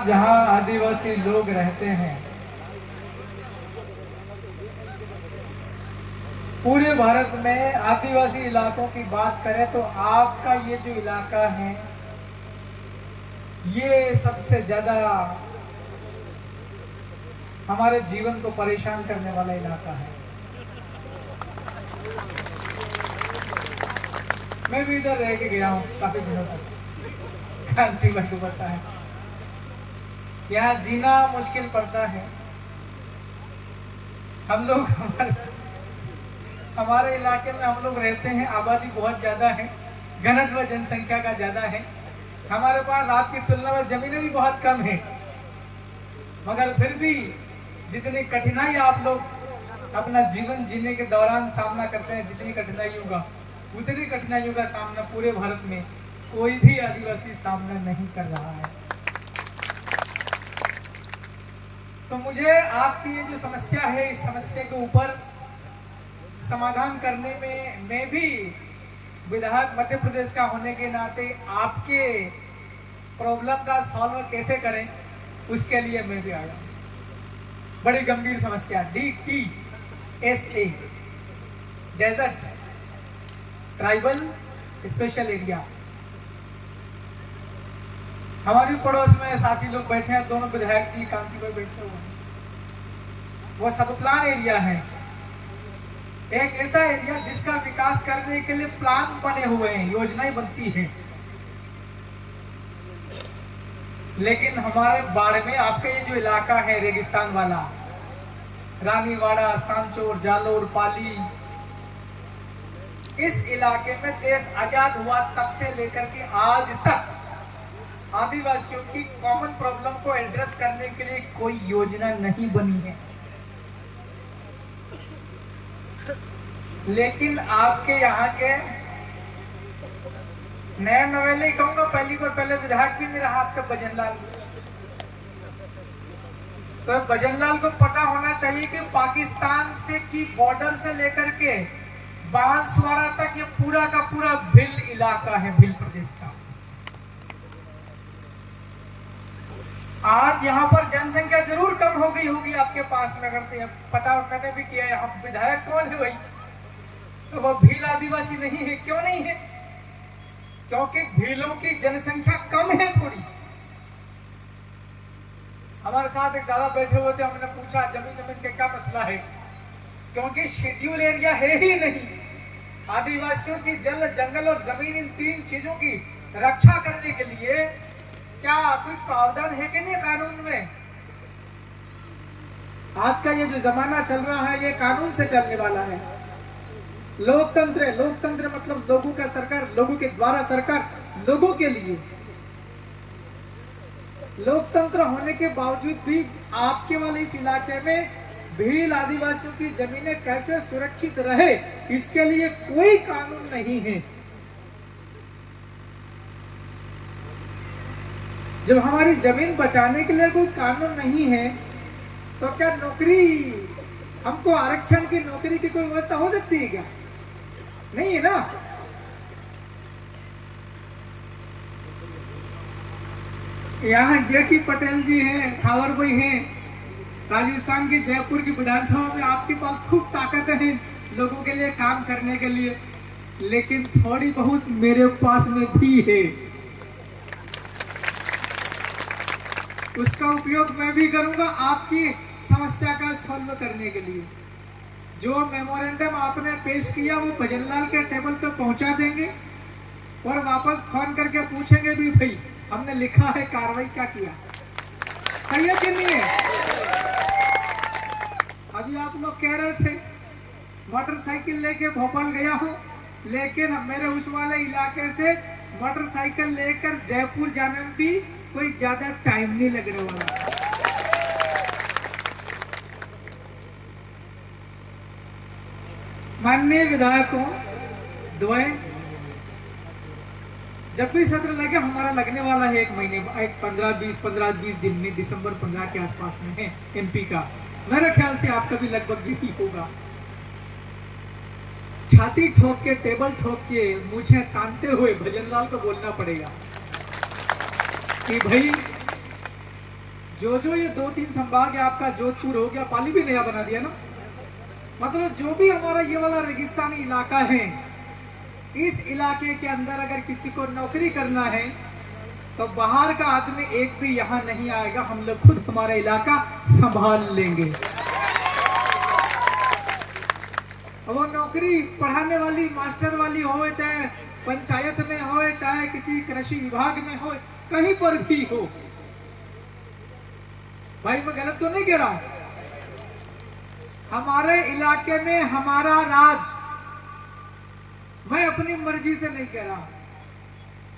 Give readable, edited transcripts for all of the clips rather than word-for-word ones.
जहाँ आदिवासी लोग रहते हैं, पूरे भारत में आदिवासी इलाकों की बात करें तो आपका ये जो इलाका है ये सबसे ज्यादा हमारे जीवन को परेशान करने वाला इलाका है। मैं भी इधर रह के गया हूँ काफी दिनों तक, क्रांति भाई को पता है। यहाँ जीना मुश्किल पड़ता है। हम लोग हमारे इलाके में हम लोग रहते हैं, आबादी बहुत ज्यादा है, घनत्व जनसंख्या का ज्यादा है। हमारे पास आपकी तुलना में जमीनें भी बहुत कम है, मगर फिर भी जितनी कठिनाई आप लोग अपना जीवन जीने के दौरान सामना करते हैं, जितनी कठिनाइयों का उतनी कठिनाइयों का सामना पूरे भारत में कोई भी आदिवासी सामना नहीं कर रहा है। तो मुझे आपकी ये जो समस्या है, इस समस्या के ऊपर समाधान करने में, मैं भी विधायक मध्य प्रदेश का होने के नाते आपके प्रॉब्लम का सॉल्व कैसे करें उसके लिए मैं भी आया हूं। बड़ी गंभीर समस्या DTSA, desert tribal special area. हमारी पड़ोस में साथी लोग बैठे हैं, दोनों विधायक जी कांति भाई बैठे हुए हैं। वो सब प्लान एरिया है, एक ऐसा एरिया जिसका विकास करने के लिए प्लान बने हुए हैं, योजनाएं बनती हैं। लेकिन हमारे बाढ़ में आपका ये जो इलाका है रेगिस्तान वाला, रानीवाड़ा, सांचौर, जालोर, पाली, इस इलाके में देश आजाद हुआ तब से लेकर के आज तक आदिवासियों की कॉमन प्रॉब्लम को एड्रेस करने के लिए कोई योजना नहीं बनी है। लेकिन आपके यहाँ के नया नवेले ही कहूंगा, पहली बार पहले विधायक भी नहीं रहा आपका भजनलाल, तो भजनलाल को पता होना चाहिए कि पाकिस्तान से की बॉर्डर से लेकर के बांसवाड़ा तक ये पूरा का पूरा भिल इलाका है, भिल प्रदेश का। आज यहाँ पर जनसंख्या जरूर कम हो गई होगी आपके पास में, अगर पता मैंने भी किया है। अब विधायक कौन है भाई, तो वो भील आदिवासी नहीं है। क्यों नहीं है? क्योंकि भीलों की जनसंख्या कम है थोड़ी। हमारे साथ एक दादा बैठे हुए थे, हमने पूछा जमीन का क्या मसला है, क्योंकि शेड्यूल एरिया है ही नहीं। आदिवासियों की जल, जंगल और जमीन, इन तीन चीजों की रक्षा करने के लिए क्या कोई प्रावधान है कि नहीं कानून में? आज का ये जो जमाना चल रहा है ये कानून से चलने वाला है। लोकतंत्र है, लोकतंत्र मतलब लोगों का सरकार, लोगों के द्वारा सरकार, लोगों के लिए। लोकतंत्र होने के बावजूद भी आपके वाले इस इलाके में भील आदिवासियों की जमीनें कैसे सुरक्षित रहे, इसके लिए कोई कानून नहीं है। जब हमारी जमीन बचाने के लिए कोई कानून नहीं है तो क्या नौकरी, हमको आरक्षण की नौकरी की कोई व्यवस्था हो सकती है क्या? नहीं है ना। यहाँ जेकी पटेल जी हैं, थावर भाई हैं, राजस्थान के जयपुर की विधानसभा में आपके पास खूब ताकत है लोगों के लिए काम करने के लिए, लेकिन थोड़ी बहुत मेरे पास में भी है। उसका उपयोग मैं भी करूंगा आपकी समस्या का सॉल्व करने के लिए। जो मेमोरेंडम आपने पेश किया वो भजनलाल के टेबल पे पहुंचा देंगे और वापस फोन करके पूछेंगे भी भाई हमने लिखा है, कार्रवाई क्या किया। सही है कि नहीं है? अभी आप लोग कह रहे थे मोटरसाइकिल लेके भोपाल गया हूं, लेकिन मेरे उस वाले इलाके से मोटरसाइकिल लेकर जयपुर जाने में भी कोई ज्यादा टाइम नहीं लगने वाला। माननीय विधायकों, दुआएं, जब भी सत्र लगे, हमारा लगने वाला है 1 महीने, 15-20 दिन में, दिसंबर 15 के आसपास में है MP का। मेरे ख्याल से आपका भी लगभग यही होगा। छाती ठोक के, टेबल ठोक के, मुझे तानते हुए भजनलाल को बोलना पड़ेगा कि भाई जो ये 2-3 संभाग है आपका, जोधपुर हो गया, पाली भी नया बना दिया ना, मतलब जो भी हमारा ये वाला रेगिस्तानी इलाका है, इस इलाके के अंदर अगर किसी को नौकरी करना है तो बाहर का आदमी एक भी यहाँ नहीं आएगा, हम लोग खुद हमारा इलाका संभाल लेंगे। वो नौकरी पढ़ाने वाली, मास्टर वाली हो, चाहे पंचायत में हो, चाहे किसी कृषि विभाग में हो, कहीं पर भी हो। भाई मैं गलत तो नहीं कह रहा हूं? हमारे इलाके में हमारा राज, मैं अपनी मर्जी से नहीं कह रहा।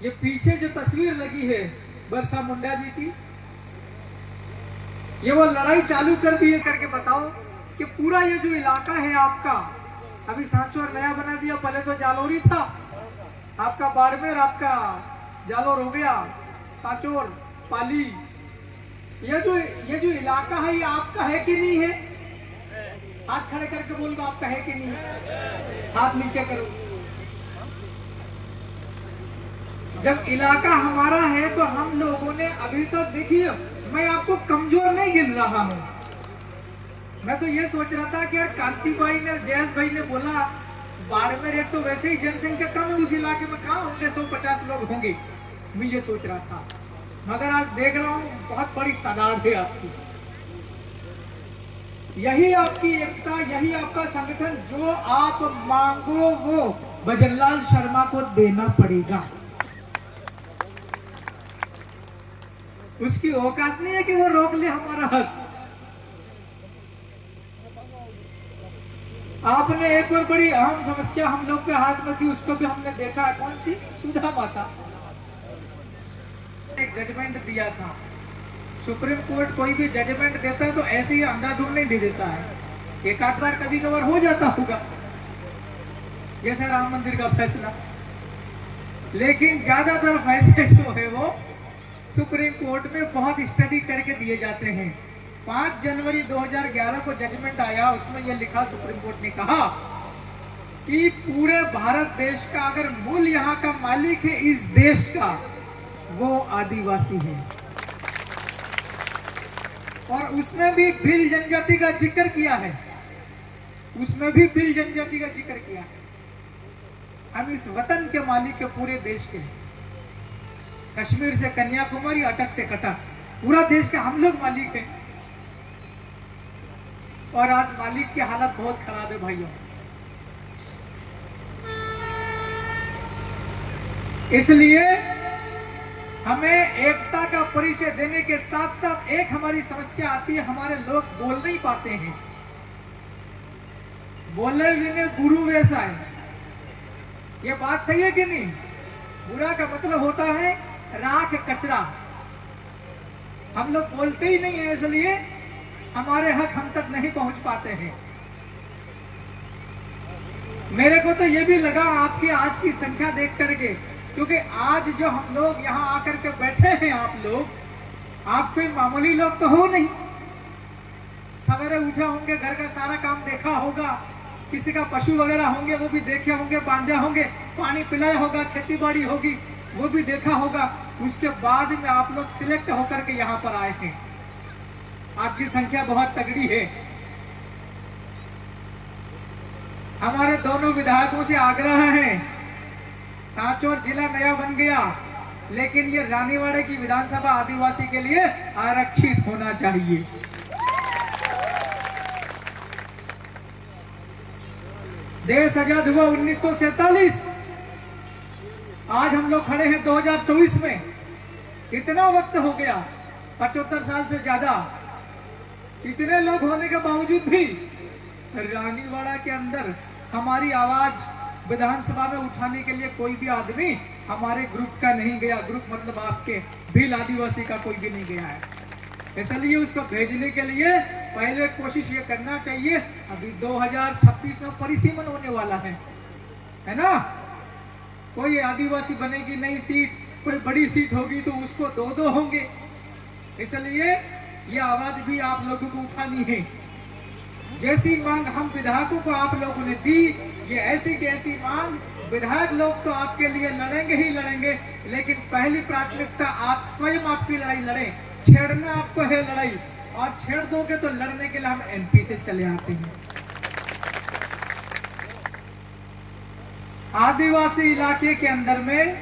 ये पीछे जो तस्वीर लगी है बिरसा मुंडा जी की, ये वो लड़ाई चालू कर दी है करके बताओ कि पूरा ये जो इलाका है आपका, अभी सांचौर नया बना दिया, पहले तो जालोरी था आपका, बाड़मेर आपका जालोर हो गया, सांचौर, पाली, ये जो इलाका है ये आपका है कि नहीं है? हाथ खड़े करके बोल दो आपका है कि नहीं है? हाथ नीचे करो। जब इलाका हमारा है तो हम लोगों ने अभी तक, देखिए मैं आपको कमजोर नहीं गिन रहा हूं, मैं तो ये सोच रहा था कि यार कांति भाई ने, जयेश भाई ने बोला बाड़मेर एक तो वैसे ही जनसंख्या कम है उस इलाके में, कहां होंगे 150 लोग होंगे, मैं ये सोच रहा था, मगर आज देख रहा हूं बहुत बड़ी तादाद है आपकी। यही आपकी एकता, यही आपका संगठन, जो आप मांगो वो भजनलाल शर्मा को देना पड़ेगा। उसकी औकात नहीं है कि वो रोक ले हमारा हक। आपने एक और बड़ी अहम समस्या हम लोग के हाथ में थी, उसको भी हमने देखा है, कौन सी? सुधा माता। एक जजमेंट दिया था, सुप्रीम कोर्ट कोई भी जजमेंट देता है तो ऐसे ही अंधाधुंध नहीं दे देता है, एक आध बार कभी कभार हो जाता होगा, जैसे राम मंदिर का फैसला, लेकिन ज्यादातर फैसले जो है वो सुप्रीम कोर्ट में बहुत स्टडी करके दिए जाते हैं। 5 जनवरी 2011 को जजमेंट आया, उसमें यह लिखा, सुप्रीम कोर्ट ने कहा कि पूरे भारत देश का अगर मूल यहाँ का मालिक है इस देश का, वो आदिवासी है। और उसमें भी भील जनजाति का जिक्र किया है, उसमें भी भील जनजाति का जिक्र किया है। हम इस वतन के मालिक के, पूरे देश के, कश्मीर से कन्याकुमारी, अटक से कटक, पूरा देश के हम लोग मालिक हैं। और आज मालिक की हालत बहुत खराब है भाइयों। इसलिए हमें एकता का परिचय देने के साथ साथ एक हमारी समस्या आती है, हमारे लोग बोल नहीं पाते हैं, बोले भी गुरु वैसा है। ये बात सही है कि नहीं? बुरा का मतलब होता है राख कचरा। हम लोग बोलते ही नहीं है, इसलिए हमारे हक हम तक नहीं पहुंच पाते हैं। मेरे को तो ये भी लगा आपकी आज की संख्या देख करके, क्योंकि आज जो हम लोग यहाँ आकर के बैठे हैं, आप कोई मामूली लोग तो हो नहीं। सवेरे उठे होंगे, घर का सारा काम देखा होगा, किसी का पशु वगैरह होंगे वो भी देखे होंगे, बांधे होंगे, पानी पिलाया होगा, खेती बाड़ी होगी वो भी देखा होगा। उसके बाद में आप लोग सिलेक्ट होकर के यहाँ पर आए हैं। आपकी संख्या बहुत तगड़ी है। हमारे दोनों विधायकों से आग्रह है, सांचौर जिला नया बन गया, लेकिन ये रानीवाड़े की विधानसभा आदिवासी के लिए आरक्षित होना चाहिए। देश आजाद हुआ 1947, आज हम लोग खड़े हैं 2024 में। इतना वक्त हो गया, 75 साल से ज्यादा। इतने लोग होने के बावजूद भी रानीवाड़ा के अंदर हमारी आवाज विधानसभा में उठाने के लिए कोई भी आदमी हमारे ग्रुप का नहीं गया। ग्रुप मतलब आपके भील आदिवासी का कोई भी नहीं गया है। इसलिए उसको भेजने के लिए पहले कोशिश ये करना चाहिए। अभी 2026 में परिसीमन होने वाला है ना? कोई आदिवासी बनेगी नई सीट, कोई बड़ी सीट होगी तो उसको 2-2 होंगे। इसलिए ये आवाज भी आप लोगों को उठानी है। जैसी मांग हम विधायकों को आप लोगों ने दी, ये ऐसी की ऐसी मांग विधायक लोग तो आपके लिए लड़ेंगे ही लड़ेंगे, लेकिन पहली प्राथमिकता आप स्वयं आपकी लड़ाई लड़ें। छेड़ना आपको है लड़ाई, और छेड़ दोगे तो लड़ने के लिए हम एमपी से चले आते हैं। आदिवासी इलाके के अंदर में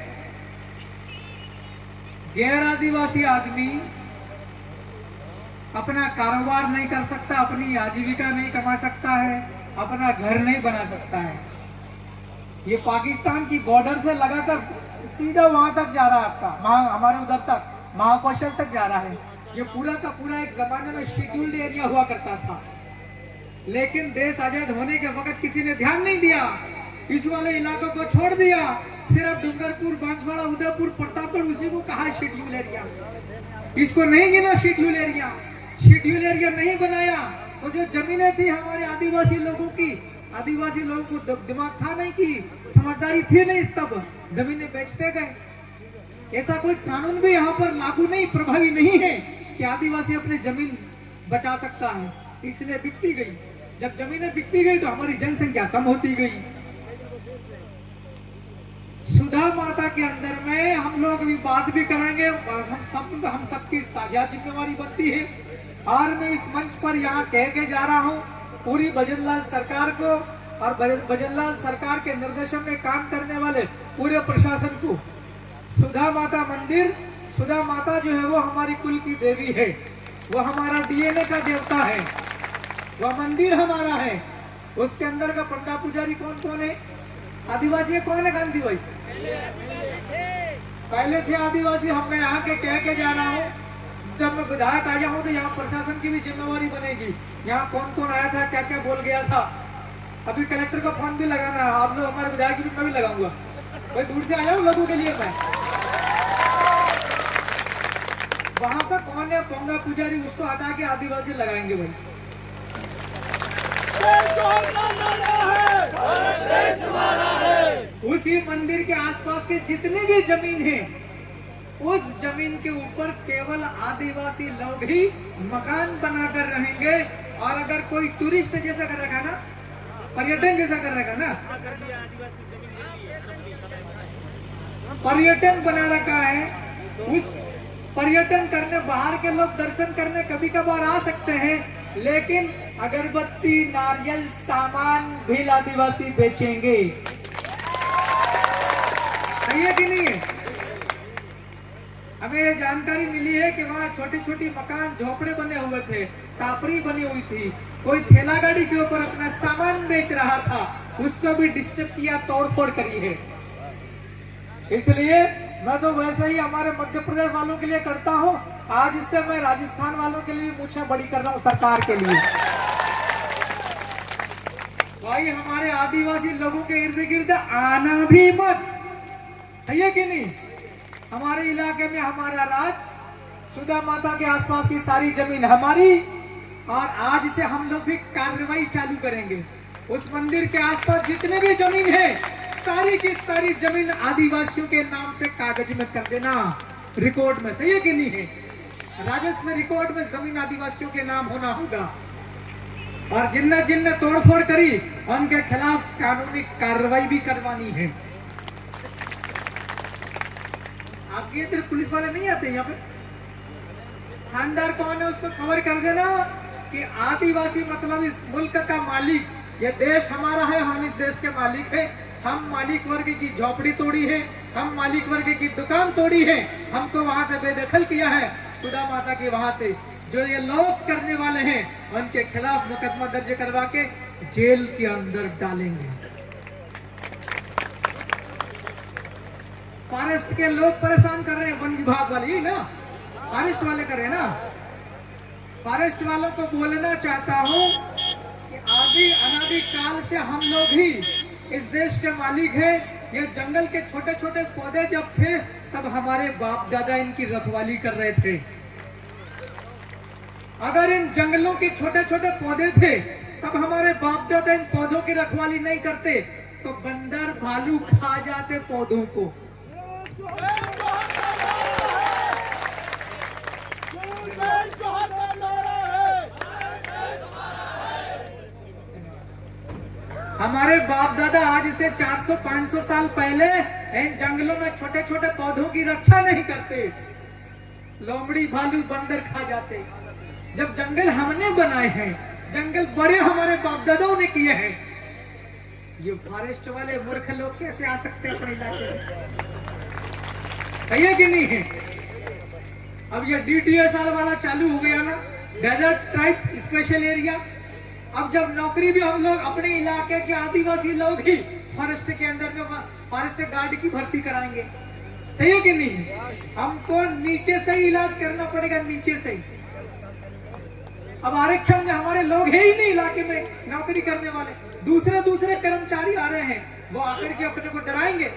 गैर आदिवासी आदमी अपना कारोबार नहीं कर सकता, अपनी आजीविका नहीं कमा सकता है, अपना घर नहीं बना सकता है। ये पाकिस्तान की बॉर्डर से लगाकर सीधा वहां तक जा रहा है, आपका हमारे उधर तक महाकौशल तक जा रहा है। ये पूरा का पूरा एक जमाने में शेड्यूल्ड एरिया हुआ करता था, लेकिन देश आजाद होने के वक्त किसी ने ध्यान नहीं दिया, इस वाले इलाकों को छोड़ दिया। सिर्फ डूंगरपुर, बांसवाड़ा, उदयपुर, प्रतापगढ़ उसी को कहा शेड्यूल एरिया। इसको नहीं गिना शेड्यूल एरिया। शेड्यूल एरिया नहीं बनाया तो जो जमीनें थी हमारे आदिवासी लोगों की, आदिवासी लोगों को दिमाग था नहीं, की समझदारी थी नहीं, तब जमीनें बेचते गए। ऐसा कोई कानून भी यहाँ पर लागू नहीं, प्रभावी नहीं है कि आदिवासी अपने जमीन बचा सकता है, इसलिए बिकती गई। जब जमीनें बिकती गई तो हमारी जनसंख्या कम होती गई। सुधा माता के अंदर में हम लोग अभी बात भी करेंगे, हम सबकी साझा जिम्मेवारी बनती है। और मैं इस मंच पर यहाँ कह के जा रहा हूँ पूरी भजनलाल सरकार को और भजनलाल सरकार के निर्देशन में काम करने वाले पूरे प्रशासन को, सुधा माता मंदिर, सुधा माता जो है वो हमारी कुल की देवी है, वो हमारा डीएनए का देवता है, वह मंदिर हमारा है। उसके अंदर का पंडा पुजारी कौन कौन है? आदिवासी है। कौन है गांधी भाई? पहले थे आदिवासी। हम यहाँ के कह के जा रहा हूँ, जब मैं विधायक आया हूँ तो यहाँ प्रशासन की भी जिम्मेवारी बनेगी। यहाँ कौन कौन आया था, क्या क्या बोल गया था। अभी कलेक्टर का फोन भी लगाना है, आप लोग हमारे विधायक की भी मैं भी लगाऊंगा। भाई दूर से आया हूँ लोगों के लिए मैं। वहां का कौन है पोंगा पुजारी, उसको हटा के आदिवासी लगाएंगे भाई। उसी मंदिर के आसपास के जितनी भी जमीन है, उस जमीन के ऊपर केवल आदिवासी लोग ही मकान बनाकर रहेंगे। और अगर कोई टूरिस्ट जैसा कर रखा ना, पर्यटन जैसा कर रखा ना, पर्यटन बना रखा है, उस पर्यटन करने बाहर के लोग दर्शन करने कभी कभार आ सकते हैं, लेकिन अगरबत्ती, नारियल, सामान भी आदिवासी बेचेंगे। सही है कि नहीं है? हमें ये जानकारी मिली है कि वहाँ छोटी छोटी मकान, झोपड़े बने हुए थे, टापरी बनी हुई थी, कोई ठेला गाड़ी के ऊपर अपना सामान बेच रहा था, उसको भी डिस्टर्ब किया, तोड़फोड़ करी है। इसलिए मैं तो वैसे ही हमारे मध्य प्रदेश वालों के लिए करता हूँ, आज इससे मैं राजस्थान वालों के लिए मूछें बड़ी कर रहा हूँ सरकार के लिए। भाई हमारे आदिवासी लोगों के इर्द गिर्द आना भी मत, है कि नहीं? हमारे इलाके में हमारा राज, सुधा माता के आसपास की सारी जमीन हमारी, और आज से हम लोग भी कार्रवाई चालू करेंगे। उस मंदिर के आसपास जितने भी जमीन है, सारी की सारी जमीन आदिवासियों के नाम से कागज में कर देना, रिकॉर्ड में। सही है कि नहीं है? राजस्व रिकॉर्ड में जमीन आदिवासियों के नाम होना होगा। और जिनने तोड़फोड़ करी उनके खिलाफ कानूनी कार्रवाई भी करवानी है। आपके इधर पुलिस वाले नहीं आते यहाँ पे? थानेदार कौन है उसको कवर कर देना कि आदिवासी मतलब इस मुल्क का मालिक, ये देश हमारा है, हम इस देश के मालिक है। हम मालिक वर्ग की झोपड़ी तोड़ी है, हम मालिक वर्ग की दुकान तोड़ी है, हमको वहां से बेदखल किया है सुधा माता के। वहां से जो ये लोग करने वाले हैं उनके खिलाफ मुकदमा दर्ज करवा के जेल के अंदर डालेंगे। फॉरेस्ट के लोग परेशान कर रहे हैं, वन विभाग वाले ही ना, फॉरेस्ट वाले कर रहे हैं ना। फॉरेस्ट वालों को बोलना चाहता हूं कि आदि अनादि काल से हम लोग ही इस देश के मालिक हैं। ये जंगल के छोटे छोटे पौधे जब थे तब हमारे बाप दादा इनकी रखवाली कर रहे थे। अगर इन जंगलों के छोटे छोटे पौधे थे तब हमारे बाप दादा इन पौधों की रखवाली नहीं करते तो बंदर भालू खा जाते पौधों को। हमारे बाप दादा आज से 400-500 साल पहले इन जंगलों में छोटे छोटे पौधों की रक्षा नहीं करते। लोमड़ी भालू बंदर खा जाते। जब जंगल हमने बनाए हैं, जंगल बड़े हमारे बाप दादाओं ने किए हैं, ये फॉरेस्ट वाले मूर्ख लोग कैसे आ सकते हैं अपने इलाके में? है कि नहीं है? अब ये DDSR वाला चालू हो गया ना, डेजर्ट ट्राइब स्पेशल एरिया। अब जब नौकरी भी हम लोग अपने इलाके के आदिवासी लोग ही फॉरेस्ट के अंदर में फॉरेस्ट गार्ड की भर्ती कराएंगे, सही है कि नहीं? हमको नीचे से ही इलाज करना पड़ेगा, नीचे से ही। अब आरक्षण में हमारे लोग है ही नहीं इलाके में नौकरी करने वाले, दूसरे कर्मचारी आ रहे हैं, वो आकर के अपने को डराएंगे।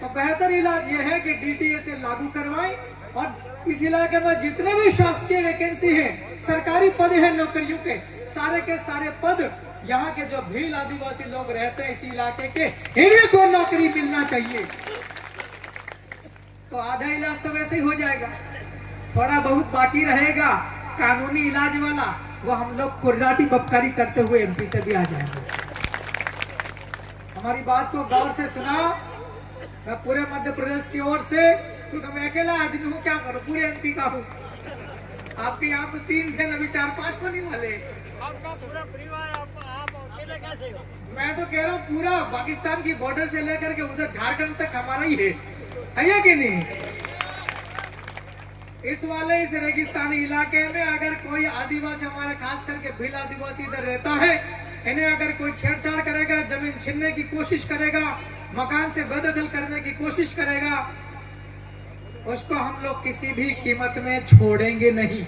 तो बेहतर इलाज ये है कि DTA से लागू करवाएं और इस इलाके में जितने भी शासकीय वैकेंसी है, सरकारी पद है नौकरियों के सारे पद यहाँ के जो भील आदिवासी लोग रहते हैं इस इलाके के, इन्हीं को नौकरी मिलना चाहिए। तो आधा इलाज तो वैसे ही हो जाएगा, थोड़ा बहुत बाकी रहेगा कानूनी इलाज वाला, वो हम लोग कुर्राटी बबकारी करते हुए MP से भी आ जाएंगे। हमारी बात को गौर से सुना। मैं पूरे मध्य प्रदेश की ओर से, क्योंकि मैं अकेला आदमी हूँ, क्या करूँ, पूरे MP का हूँ। आपके यहाँ तो 3 थे, अभी 4-5 होने वाले। आपका पूरा परिवार आप अकेले कैसे हो? मैं तो कह रहा हूँ पूरा पाकिस्तान की बॉर्डर से लेकर के उधर झारखंड तक हमारा ही है कि नहीं? इस रेगिस्तानी इलाके में अगर कोई आदिवासी, हमारे खास करके भील आदिवासी इधर रहता है, इन्हें अगर कोई छेड़छाड़ करेगा, जमीन छीनने की कोशिश करेगा, मकान से बेदखल करने की कोशिश करेगा, उसको हम लोग किसी भी कीमत में छोड़ेंगे नहीं।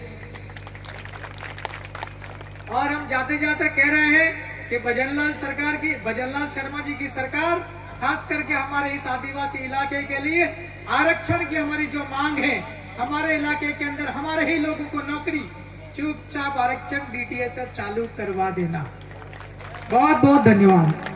और हम जाते जाते कह रहे हैं कि भजनलाल शर्मा जी की सरकार खास करके हमारे इस आदिवासी इलाके के लिए आरक्षण की हमारी जो मांग है, हमारे इलाके के अंदर हमारे ही लोगों को नौकरी, चुपचाप आरक्षण DTA से चालू करवा देना। बहुत बहुत धन्यवाद।